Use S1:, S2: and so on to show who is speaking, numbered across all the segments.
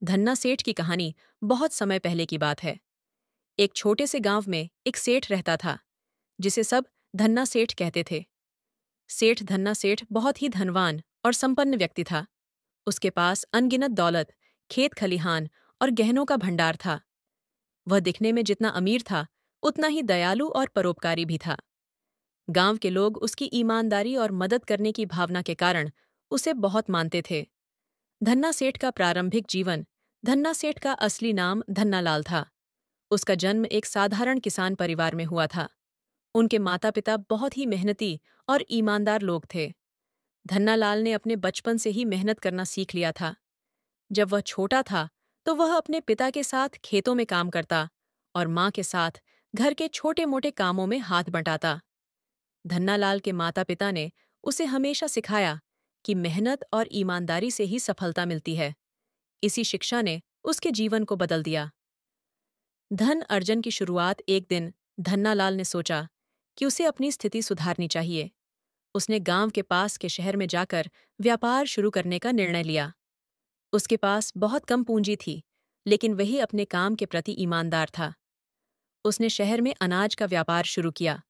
S1: धन्ना सेठ की कहानी बहुत समय पहले की बात है। एक छोटे से गांव में एक सेठ रहता था, जिसे सब धन्ना सेठ कहते थे। सेठ धन्ना सेठ बहुत ही धनवान और संपन्न व्यक्ति था। उसके पास अनगिनत दौलत, खेत खलिहान और गहनों का भंडार था। वह दिखने में जितना अमीर था, उतना ही दयालु और परोपकारी भी था। गांव के लोग उसकी ईमानदारी और मदद करने की भावना के कारण उसे बहुत मानते थे। धन्ना सेठ का प्रारंभिक जीवन धन्ना सेठ का असली नाम धन्नालाल था। उसका जन्म एक साधारण किसान परिवार में हुआ था। उनके माता पिता बहुत ही मेहनती और ईमानदार लोग थे। धन्नालाल ने अपने बचपन से ही मेहनत करना सीख लिया था। जब वह छोटा था तो वह अपने पिता के साथ खेतों में काम करता और माँ के साथ घर के छोटे मोटे कामों में हाथ बंटाता। धन्नालाल के माता पिता ने उसे हमेशा सिखाया कि मेहनत और ईमानदारी से ही सफलता मिलती है। इसी शिक्षा ने उसके जीवन को बदल दिया। धन अर्जन की शुरुआत एक दिन धन्नालाल ने सोचा कि उसे अपनी स्थिति सुधारनी चाहिए। उसने गांव के पास के शहर में जाकर व्यापार शुरू करने का निर्णय लिया। उसके पास बहुत कम पूंजी थी, लेकिन वही अपने काम के प्रति ईमानदार था। उसने शहर में अनाज का व्यापार शुरू किया।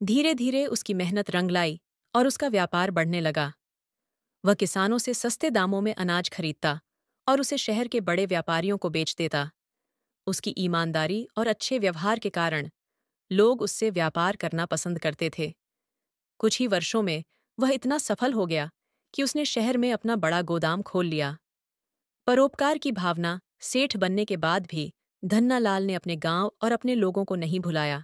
S1: धीरे धीरे उसकी मेहनत रंग लाई और उसका व्यापार बढ़ने लगा। वह किसानों से सस्ते दामों में अनाज खरीदता और उसे शहर के बड़े व्यापारियों को बेच देता। उसकी ईमानदारी और अच्छे व्यवहार के कारण लोग उससे व्यापार करना पसंद करते थे। कुछ ही वर्षों में वह इतना सफल हो गया कि उसने शहर में अपना बड़ा गोदाम खोल लिया। परोपकार की भावना सेठ बनने के बाद भी धन्नालाल ने अपने गांव और अपने लोगों को नहीं भुलाया।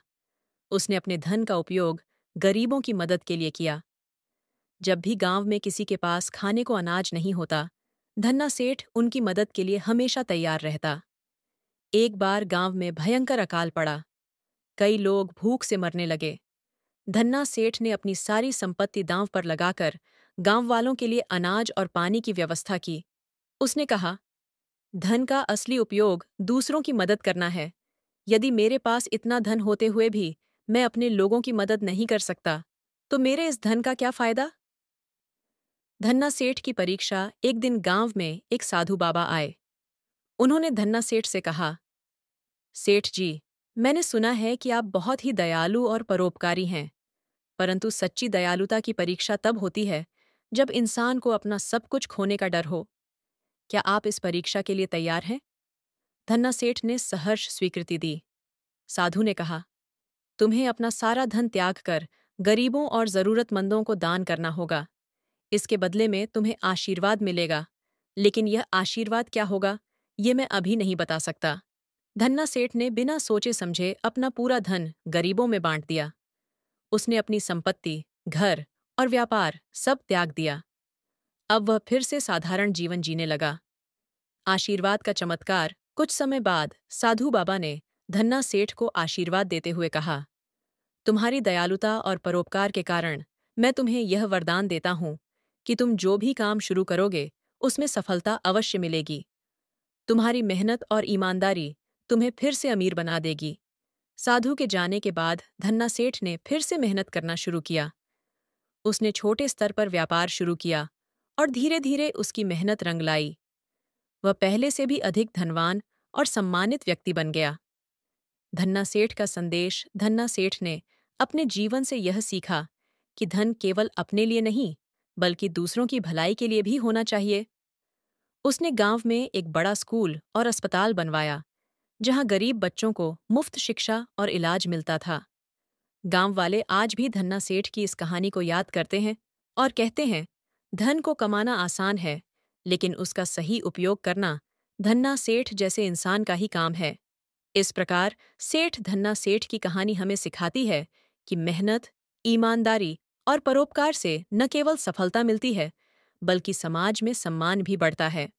S1: उसने अपने धन का उपयोग गरीबों की मदद के लिए किया। जब भी गांव में किसी के पास खाने को अनाज नहीं होता, धन्ना सेठ उनकी मदद के लिए हमेशा तैयार रहता। एक बार गांव में भयंकर अकाल पड़ा। कई लोग भूख से मरने लगे। धन्ना सेठ ने अपनी सारी संपत्ति दांव पर लगाकर गांव वालों के लिए अनाज और पानी की व्यवस्था की। उसने कहा, धन का असली उपयोग दूसरों की मदद करना है। यदि मेरे पास इतना धन होते हुए भी मैं अपने लोगों की मदद नहीं कर सकता, तो मेरे इस धन का क्या फायदा? धन्ना सेठ की परीक्षा एक दिन गांव में एक साधु बाबा आए। उन्होंने धन्ना सेठ से कहा, सेठ जी, मैंने सुना है कि आप बहुत ही दयालु और परोपकारी हैं, परंतु सच्ची दयालुता की परीक्षा तब होती है जब इंसान को अपना सब कुछ खोने का डर हो। क्या आप इस परीक्षा के लिए तैयार हैं? धन्ना सेठ ने सहर्ष स्वीकृति दी। साधु ने कहा, तुम्हें अपना सारा धन त्याग कर गरीबों और जरूरतमंदों को दान करना होगा। इसके बदले में तुम्हें आशीर्वाद मिलेगा, लेकिन यह आशीर्वाद क्या होगा, ये मैं अभी नहीं बता सकता। धन्ना सेठ ने बिना सोचे समझे अपना पूरा धन गरीबों में बांट दिया। उसने अपनी संपत्ति, घर और व्यापार सब त्याग दिया। अब वह फिर से साधारण जीवन जीने लगा। आशीर्वाद का चमत्कार कुछ समय बाद साधु बाबा ने धन्ना सेठ को आशीर्वाद देते हुए कहा, तुम्हारी दयालुता और परोपकार के कारण मैं तुम्हें यह वरदान देता हूं कि तुम जो भी काम शुरू करोगे उसमें सफलता अवश्य मिलेगी। तुम्हारी मेहनत और ईमानदारी तुम्हें फिर से अमीर बना देगी। साधु के जाने के बाद धन्ना सेठ ने फिर से मेहनत करना शुरू किया। उसने छोटे स्तर पर व्यापार शुरू किया और धीरे धीरे उसकी मेहनत रंग लाई। वह पहले से भी अधिक धनवान और सम्मानित व्यक्ति बन गया। धन्ना सेठ का संदेश धन्ना सेठ ने अपने जीवन से यह सीखा कि धन केवल अपने लिए नहीं, बल्कि दूसरों की भलाई के लिए भी होना चाहिए। उसने गांव में एक बड़ा स्कूल और अस्पताल बनवाया, जहां गरीब बच्चों को मुफ्त शिक्षा और इलाज मिलता था। गांव वाले आज भी धन्ना सेठ की इस कहानी को याद करते हैं और कहते हैं, धन को कमाना आसान है, लेकिन उसका सही उपयोग करना धन्ना सेठ जैसे इंसान का ही काम है। इस प्रकार सेठ धन्ना सेठ की कहानी हमें सिखाती है कि मेहनत, ईमानदारी और परोपकार से न केवल सफलता मिलती है, बल्कि समाज में सम्मान भी बढ़ता है।